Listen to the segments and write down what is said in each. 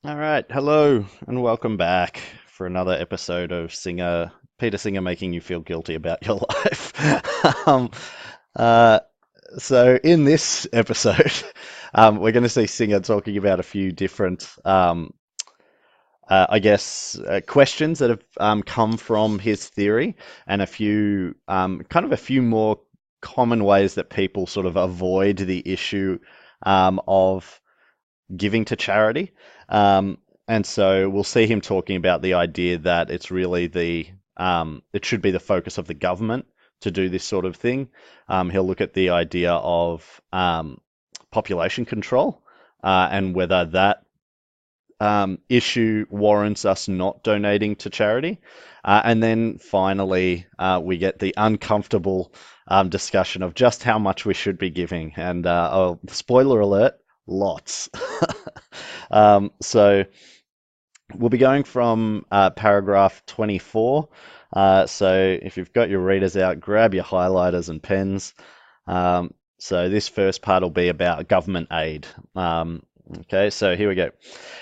All right, hello and welcome back for another episode of Peter Singer making you feel guilty about your life. um, uh, so in this episode, we're going to see Singer talking about a few different, questions that have come from his theory, and a few more common ways that people sort of avoid the issue of giving to charity. Um, and so we'll see him talking about the idea that it's really it should be the focus of the government to do this sort of thing. He'll look at the idea of population control and whether that issue warrants us not donating to charity. And then finally, we get the uncomfortable discussion of just how much we should be giving. And spoiler alert, lots. So we'll be going from paragraph 24. So if you've got your readers out, grab your highlighters and pens. So this first part will be about government aid. Okay, so here we go.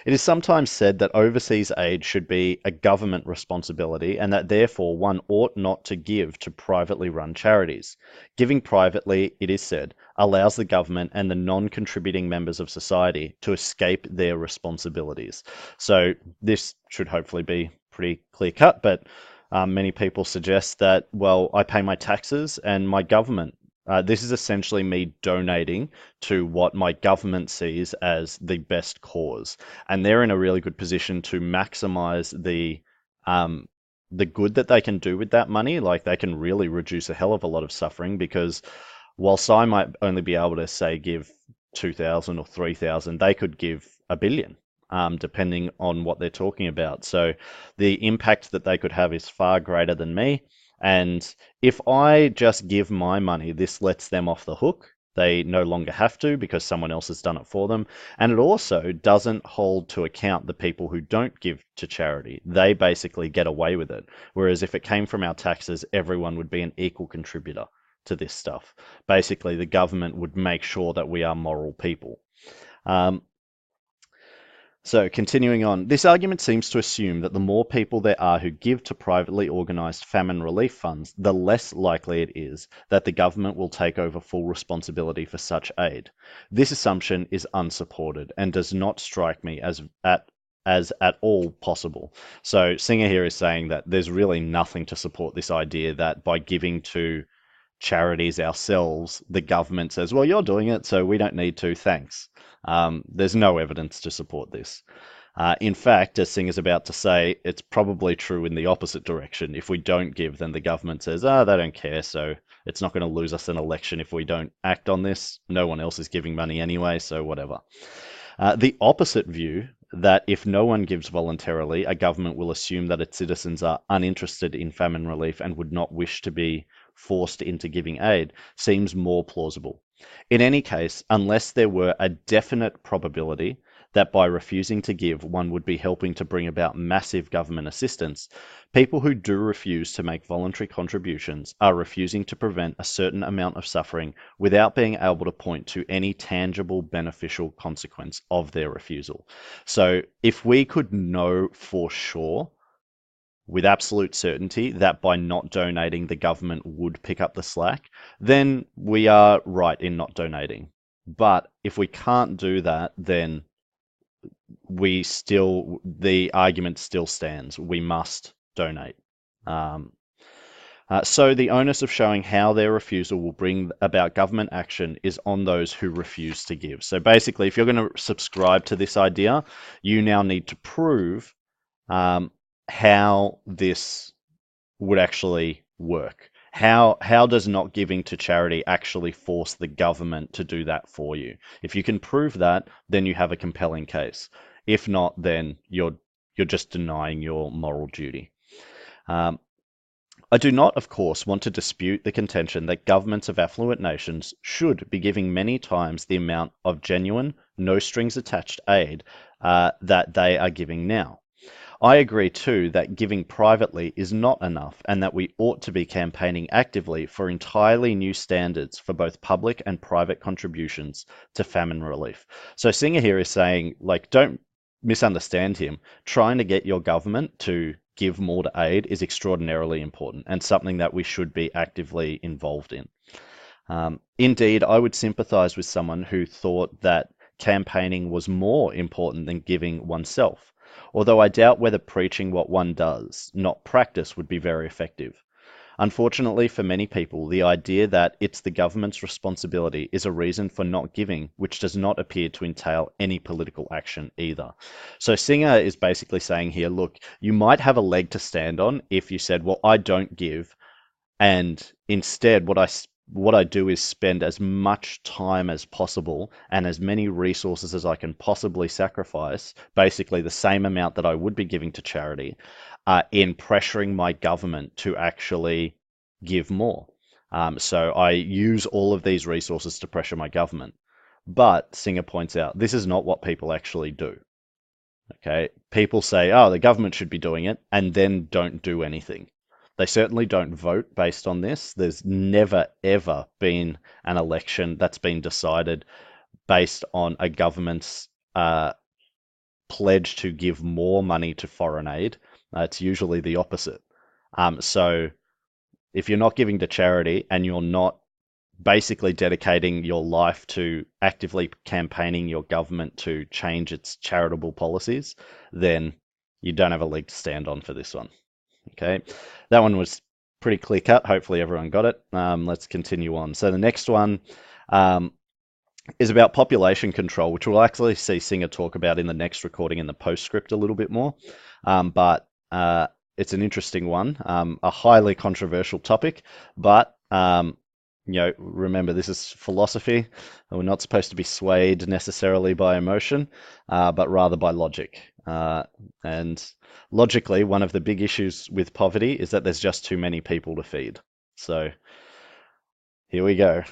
It is sometimes said that overseas aid should be a government responsibility and that therefore one ought not to give to privately run charities. Giving privately, it is said, allows the government and the non-contributing members of society to escape their responsibilities. So this should hopefully be pretty clear cut, but many people suggest that, well, I pay my taxes and my government. This is essentially me donating to what my government sees as the best cause, and they're in a really good position to maximize the good that they can do with that money. Like they can really reduce a hell of a lot of suffering because whilst I might only be able to say give 2,000 or 3,000, they could give a billion. Depending on what they're talking about. So the impact that they could have is far greater than me. And if I just give my money, this lets them off the hook. They no longer have to because someone else has done it for them. And it also doesn't hold to account the people who don't give to charity. They basically get away with it. Whereas if it came from our taxes, everyone would be an equal contributor to this stuff. Basically, the government would make sure that we are moral people. Um, so, continuing on, this argument seems to assume that the more people there are who give to privately organized famine relief funds, the less likely it is that the government will take over full responsibility for such aid. This assumption is unsupported and does not strike me as at all possible. So, Singer here is saying that there's really nothing to support this idea that by giving to charities ourselves, the government says, well, you're doing it, so we don't need to, thanks. There's no evidence to support this. In fact, as Singer's about to say, it's probably true in the opposite direction. If we don't give, then the government says, they don't care, so it's not going to lose us an election if we don't act on this. No one else is giving money anyway, so whatever. The opposite view, that if no one gives voluntarily, a government will assume that its citizens are uninterested in famine relief and would not wish to be forced into giving aid, seems more plausible. In any case, unless there were a definite probability that by refusing to give, one would be helping to bring about massive government assistance, people who do refuse to make voluntary contributions are refusing to prevent a certain amount of suffering without being able to point to any tangible beneficial consequence of their refusal. So if we could know for sure with absolute certainty that by not donating, the government would pick up the slack, then we are right in not donating. But if we can't do that, then the argument still stands. We must donate. Um, so the onus of showing how their refusal will bring about government action is on those who refuse to give. So basically, if you're going to subscribe to this idea, you now need to prove how this would actually work. How does not giving to charity actually force the government to do that for you? If you can prove that, then you have a compelling case. If not, then you're just denying your moral duty. Um, I do not, of course, want to dispute the contention that governments of affluent nations should be giving many times the amount of genuine, no strings attached aid that they are giving now. I agree too that giving privately is not enough and that we ought to be campaigning actively for entirely new standards for both public and private contributions to famine relief. So Singer here is saying, like, don't misunderstand him. Trying to get your government to give more to aid is extraordinarily important and something that we should be actively involved in. Indeed, I would sympathize with someone who thought that campaigning was more important than giving oneself, although I doubt whether preaching what one does, not practice, would be very effective. Unfortunately, for many people, the idea that it's the government's responsibility is a reason for not giving, which does not appear to entail any political action either. So Singer is basically saying here, look, you might have a leg to stand on if you said, well, I don't give, and instead what I do is spend as much time as possible and as many resources as I can possibly sacrifice, basically the same amount that I would be giving to charity, in pressuring my government to actually give more. So I use all of these resources to pressure my government. But Singer points out this is not what people actually do. Okay, people say, oh, the government should be doing it, and then don't do anything. They certainly don't vote based on this. There's never, ever been an election that's been decided based on a government's pledge to give more money to foreign aid. It's usually the opposite. So if you're not giving to charity and you're not basically dedicating your life to actively campaigning your government to change its charitable policies, then you don't have a leg to stand on for this one. Okay, that one was pretty clear cut. Hopefully everyone got it. Let's continue on. So the next one um, is about population control, which we'll actually see Singer talk about in the next recording in the postscript a little bit more. But it's an interesting one, a highly controversial topic, but remember, this is philosophy. We're not supposed to be swayed necessarily by emotion, but rather by logic. And logically, one of the big issues with poverty is that there's just too many people to feed. So here we go.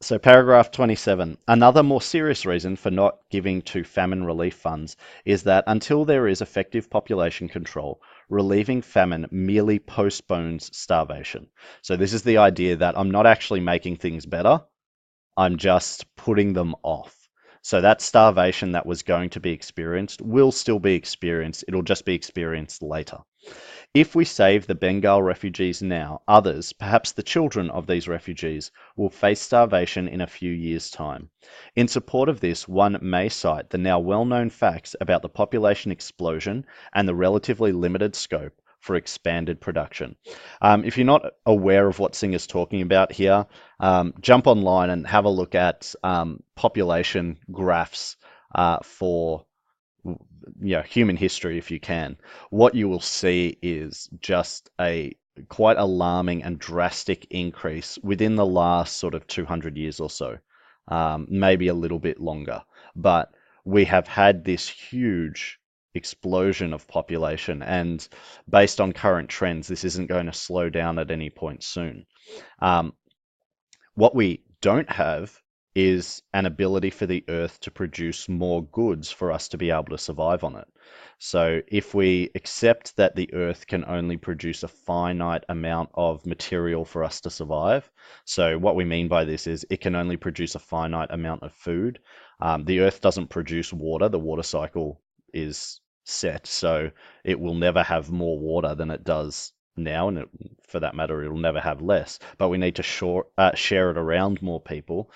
So paragraph 27. Another more serious reason for not giving to famine relief funds is that until there is effective population control, relieving famine merely postpones starvation. So this is the idea that I'm not actually making things better, I'm just putting them off. So that starvation that was going to be experienced will still be experienced. It'll just be experienced later. If we save the Bengal refugees now, others, perhaps the children of these refugees, will face starvation in a few years' time. In support of this, one may cite the now well-known facts about the population explosion and the relatively limited scope for expanded production. If you're not aware of what Singer's talking about here, jump online and have a look at population graphs for human history if you can. What you will see is just a quite alarming and drastic increase within the last sort of 200 years or so, maybe a little bit longer. But we have had this huge explosion of population, and based on current trends, this isn't going to slow down at any point soon. What we don't have is an ability for the earth to produce more goods for us to be able to survive on it. So if we accept that the earth can only produce a finite amount of material for us to survive, so what we mean by this is it can only produce a finite amount of food. The earth doesn't produce water. The water cycle is set, so it will never have more water than it does now, and for that matter, it'll never have less. But we need to share it around more people.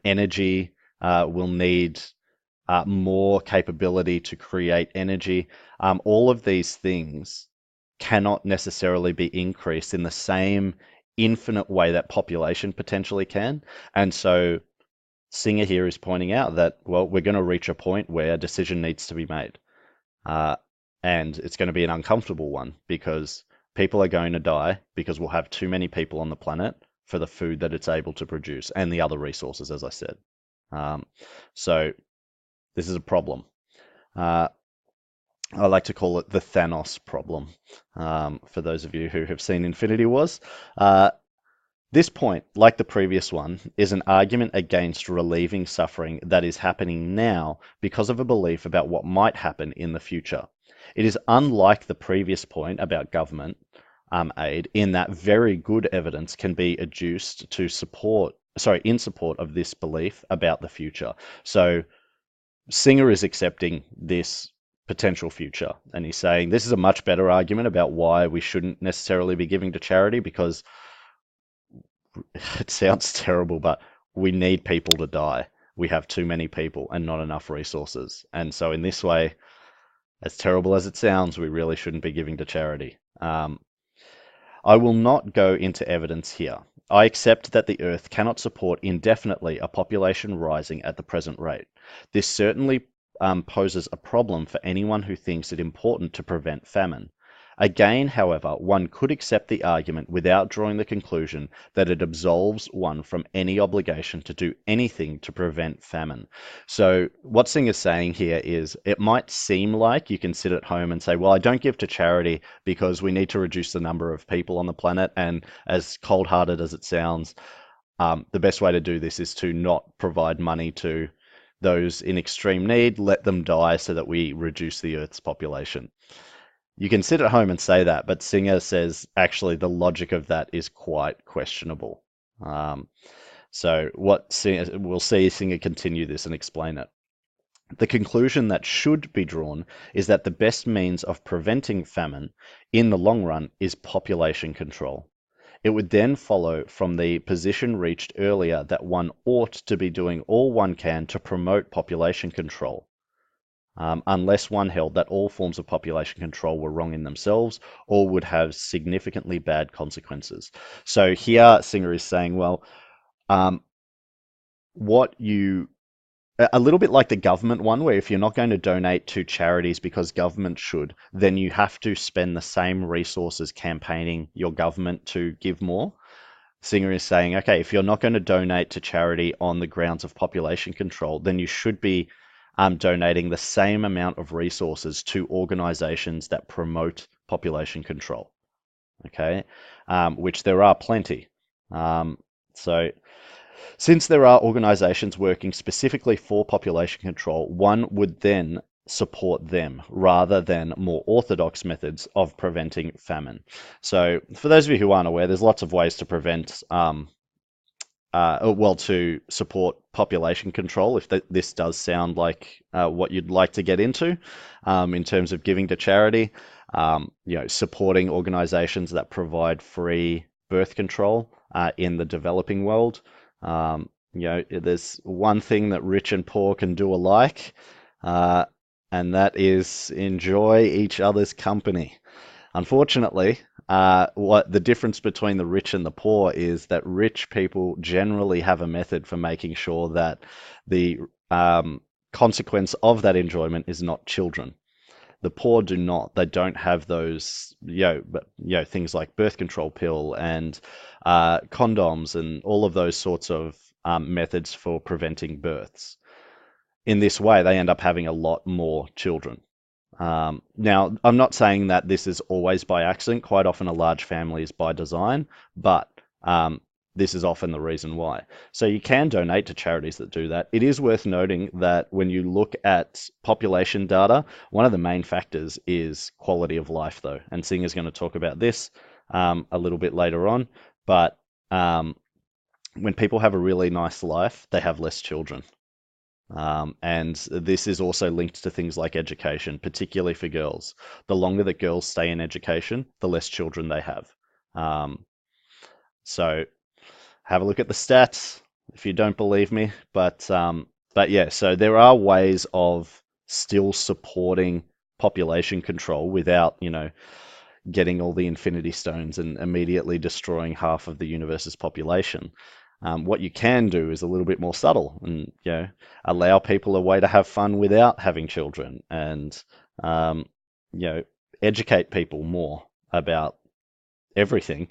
Energy will need more capability to create energy. All of these things cannot necessarily be increased in the same infinite way that population potentially can. And so Singer here is pointing out that, well, we're going to reach a point where a decision needs to be made. And it's going to be an uncomfortable one because people are going to die because we'll have too many people on the planet for the food that it's able to produce and the other resources, as I said. So this is a problem. I like to call it the Thanos problem, for those of you who have seen Infinity Wars. This point, like the previous one, is an argument against relieving suffering that is happening now because of a belief about what might happen in the future. It is unlike the previous point about government aid in that very good evidence can be adduced to in support of this belief about the future. So Singer is accepting this potential future, and he's saying this is a much better argument about why we shouldn't necessarily be giving to charity because it sounds terrible, but we need people to die. We have too many people and not enough resources. And so, in this way, as terrible as it sounds, we really shouldn't be giving to charity. I will not go into evidence here. I accept that the Earth cannot support indefinitely a population rising at the present rate. This certainly poses a problem for anyone who thinks it important to prevent famine. Again, however, one could accept the argument without drawing the conclusion that it absolves one from any obligation to do anything to prevent famine. So, what Singer's saying here is it might seem like you can sit at home and say, well, I don't give to charity because we need to reduce the number of people on the planet. And as cold hearted as it sounds, the best way to do this is to not provide money to those in extreme need, let them die so that we reduce the Earth's population. You can sit at home and say that, but Singer says actually the logic of that is quite questionable. Um, so what Singer, we'll see Singer continue this and explain it. The conclusion that should be drawn is that the best means of preventing famine in the long run is population control. It would then follow from the position reached earlier that one ought to be doing all one can to promote population control, unless one held that all forms of population control were wrong in themselves or would have significantly bad consequences. So here Singer is saying, well, um, what you a little bit like the government one, where if you're not going to donate to charities because government should, then you have to spend the same resources campaigning your government to give more. Singer is saying, okay, if you're not going to donate to charity on the grounds of population control, then you should be donating the same amount of resources to organizations that promote population control, okay, which there are plenty. So since there are organizations working specifically for population control, one would then support them rather than more orthodox methods of preventing famine. So, for those of you who aren't aware, there's lots of ways to prevent, to support population control. If this does sound like what you'd like to get into in terms of giving to charity, supporting organizations that provide free birth control in the developing world. There's one thing that rich and poor can do alike, and that is enjoy each other's company. Unfortunately, what the difference between the rich and the poor is that rich people generally have a method for making sure that the consequence of that enjoyment is not children. The poor do not. They don't have those, things like birth control pill and condoms and all of those sorts of methods for preventing births. In this way, they end up having a lot more children. Now, I'm not saying that this is always by accident. Quite often, a large family is by design, but this is often the reason why. So you can donate to charities that do that. It is worth noting that when you look at population data, one of the main factors is quality of life, though. And Singer's going to talk about this a little bit later on. But when people have a really nice life, they have less children. And this is also linked to things like education, particularly for girls. The longer that girls stay in education, the less children they have. So have a look at the stats if you don't believe me. But yeah, so there are ways of still supporting population control without, getting all the infinity stones and immediately destroying half of the universe's population. What you can do is a little bit more subtle and, allow people a way to have fun without having children and, educate people more about everything,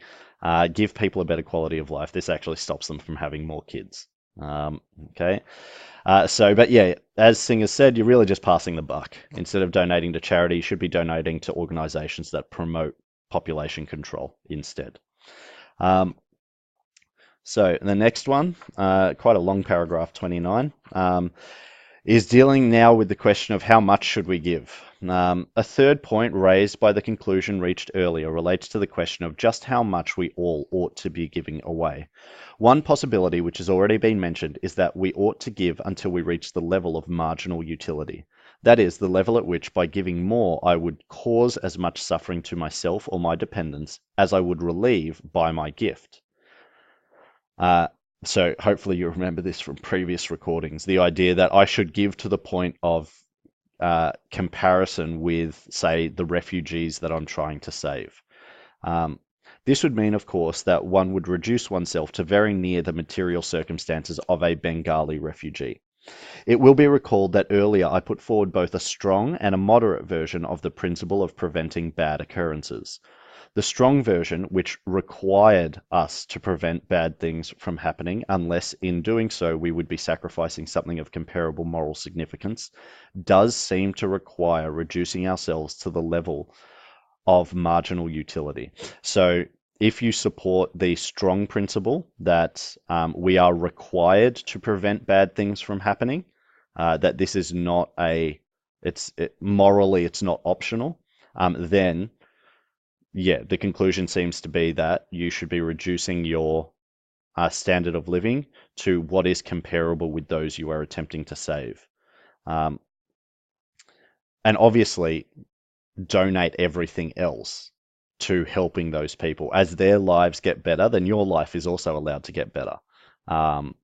give people a better quality of life. This actually stops them from having more kids. Okay. But yeah, as Singer said, you're really just passing the buck. Instead of donating to charity, you should be donating to organizations that promote population control instead. So the next one, quite a long paragraph, 29. is dealing now with the question of how much should we give. A third point raised by the conclusion reached earlier relates to the question of just how much we all ought to be giving away. One possibility, which has already been mentioned, is that we ought to give until we reach the level of marginal utility. That is, the level at which, by giving more, I would cause as much suffering to myself or my dependents as I would relieve by my gift. Uh, so hopefully you remember this from previous recordings, the idea that I should give to the point of comparison with, say, the refugees that I'm trying to save. Um, this would mean, of course, that one would reduce oneself to very near the material circumstances of a Bengali refugee. It will be recalled that earlier I put forward both a strong and a moderate version of the principle of preventing bad occurrences. The strong version, which required us to prevent bad things from happening, unless in doing so we would be sacrificing something of comparable moral significance, does seem to require reducing ourselves to the level of marginal utility. So if you support the strong principle that we are required to prevent bad things from happening, that this is not morally it's not optional, then yeah, the conclusion seems to be that you should be reducing your standard of living to what is comparable with those you are attempting to save. Um, and obviously, donate everything else to helping those people. As their lives get better, then your life is also allowed to get better. Um,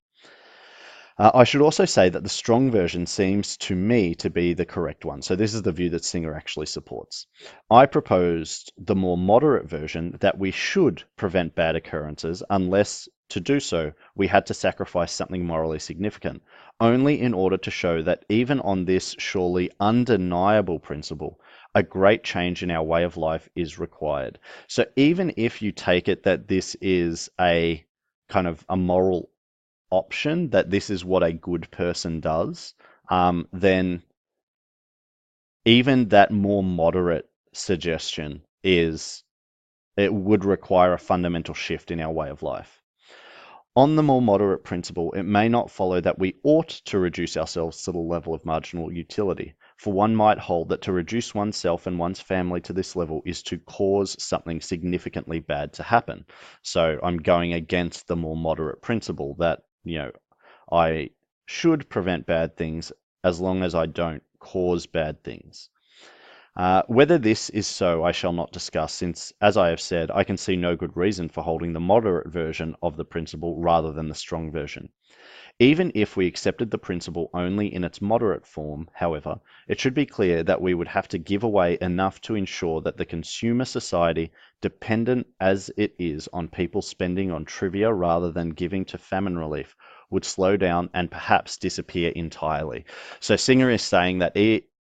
I should also say that the strong version seems to me to be the correct one. So this is the view that Singer actually supports. I proposed the more moderate version that we should prevent bad occurrences unless to do so we had to sacrifice something morally significant, only in order to show that even on this surely undeniable principle, a great change in our way of life is required. So even if you take it that this is a kind of a moral option, that this is what a good person does, then even that more moderate suggestion it would require a fundamental shift in our way of life. On the more moderate principle, it may not follow that we ought to reduce ourselves to the level of marginal utility, for one might hold that to reduce oneself and one's family to this level is to cause something significantly bad to happen. So I'm going against the more moderate principle that, I should prevent bad things as long as I don't cause bad things. Whether this is so, I shall not discuss, since, as I have said, I can see no good reason for holding the moderate version of the principle rather than the strong version. Even if we accepted the principle only in its moderate form, however, it should be clear that we would have to give away enough to ensure that the consumer society, dependent as it is on people spending on trivia rather than giving to famine relief, would slow down and perhaps disappear entirely. So Singer is saying that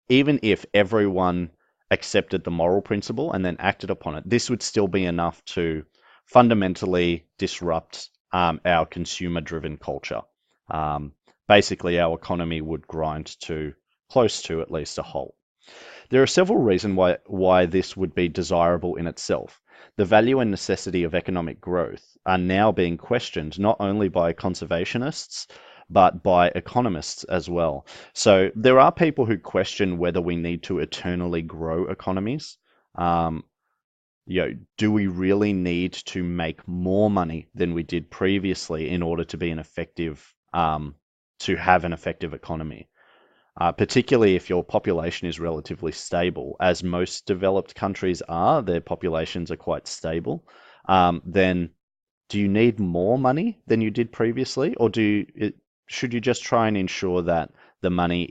even if everyone accepted the moral principle and then acted upon it, this would still be enough to fundamentally disrupt our consumer-driven culture. Basically, our economy would grind to close to at least a halt. There are several reasons why this would be desirable in itself. The value and necessity of economic growth are now being questioned not only by conservationists, but by economists as well. So there are people who question whether we need to eternally grow economies. Um, do we really need to make more money than we did previously in order to be to have an effective economy? Particularly if your population is relatively stable, as most developed countries are, their populations are quite stable, then do you need more money than you did previously, or should you just try and ensure that the money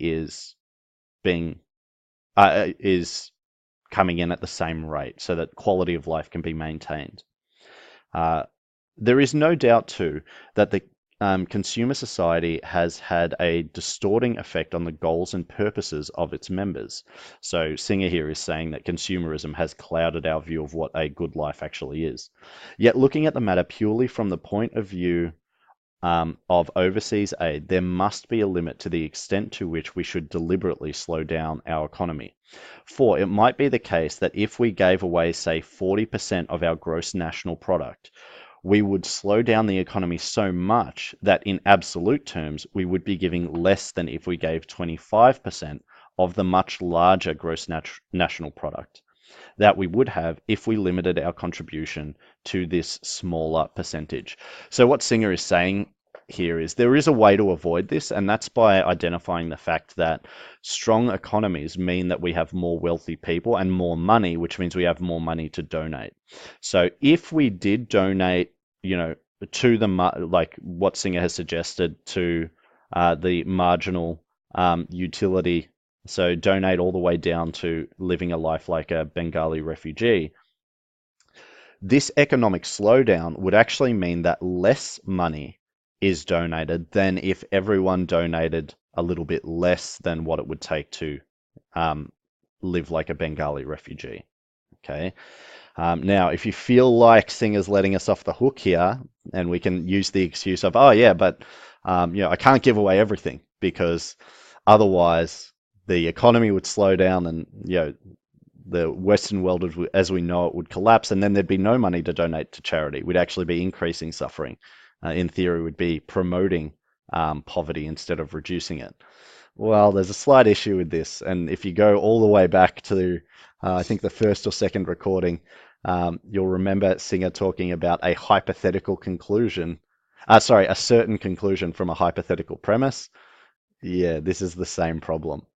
being is coming in at the same rate so that quality of life can be maintained? There is no doubt, too, that the consumer society has had a distorting effect on the goals and purposes of its members. So Singer here is saying that consumerism has clouded our view of what a good life actually is. Yet looking at the matter purely from the point of view of overseas aid, there must be a limit to the extent to which we should deliberately slow down our economy. For it might be the case that if we gave away, say, 40% of our gross national product, we would slow down the economy so much that in absolute terms, we would be giving less than if we gave 25% of the much larger gross national product that we would have if we limited our contribution to this smaller percentage. So what Singer is saying here is there is a way to avoid this, and that's by identifying the fact that strong economies mean that we have more wealthy people and more money, which means we have more money to donate. So if we did donate, you know, to the like what Singer has suggested to the marginal utility, so donate all the way down to living a life like a Bengali refugee, this economic slowdown would actually mean that less money is donated than if everyone donated a little bit less than what it would take to um, live like a Bengali refugee. Okay. Now, if you feel like Singer's letting us off the hook here, and we can use the excuse of, oh yeah, but you know, I can't give away everything because otherwise the economy would slow down, and you know, the Western world as we know it would collapse, and then there'd be no money to donate to charity. We'd actually be increasing suffering. In theory, we'd be promoting poverty instead of reducing it. Well, there's a slight issue with this, and if you go all the way back to, I think the first or second recording, you'll remember Singer talking about a hypothetical conclusion. Sorry, a certain conclusion from a hypothetical premise. Yeah, this is the same problem.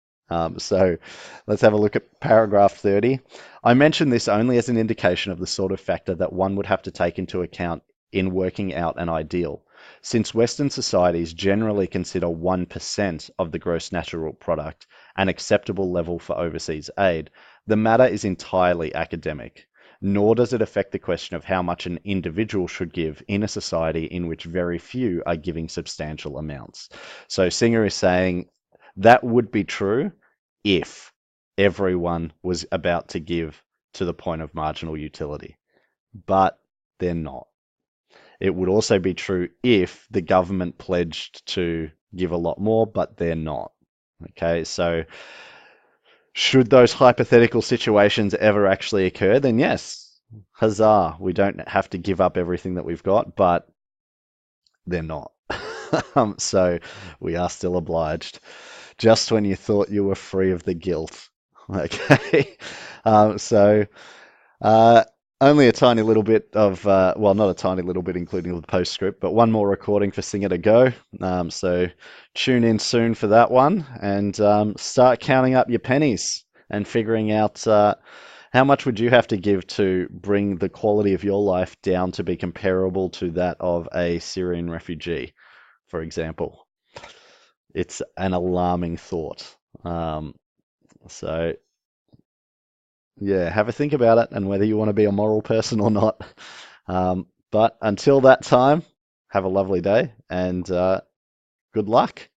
So let's have a look at paragraph 30. I mention this only as an indication of the sort of factor that one would have to take into account in working out an ideal. Since Western societies generally consider 1% of the gross national product an acceptable level for overseas aid, the matter is entirely academic. Nor does it affect the question of how much an individual should give in a society in which very few are giving substantial amounts. So Singer is saying that would be true if everyone was about to give to the point of marginal utility, but they're not. It would also be true if the government pledged to give a lot more, but they're not. Okay, so should those hypothetical situations ever actually occur, then yes, huzzah, we don't have to give up everything that we've got, but they're not. So we are still obliged. Just when you thought you were free of the guilt. Okay. So uh, only a tiny little bit of, well, not a tiny little bit, including the postscript, but one more recording for Singer to go. So tune in soon for that one, and start counting up your pennies and figuring out how much would you have to give to bring the quality of your life down to be comparable to that of a Syrian refugee, for example. It's an alarming thought. So yeah, have a think about it and whether you want to be a moral person or not. But until that time, have a lovely day and good luck.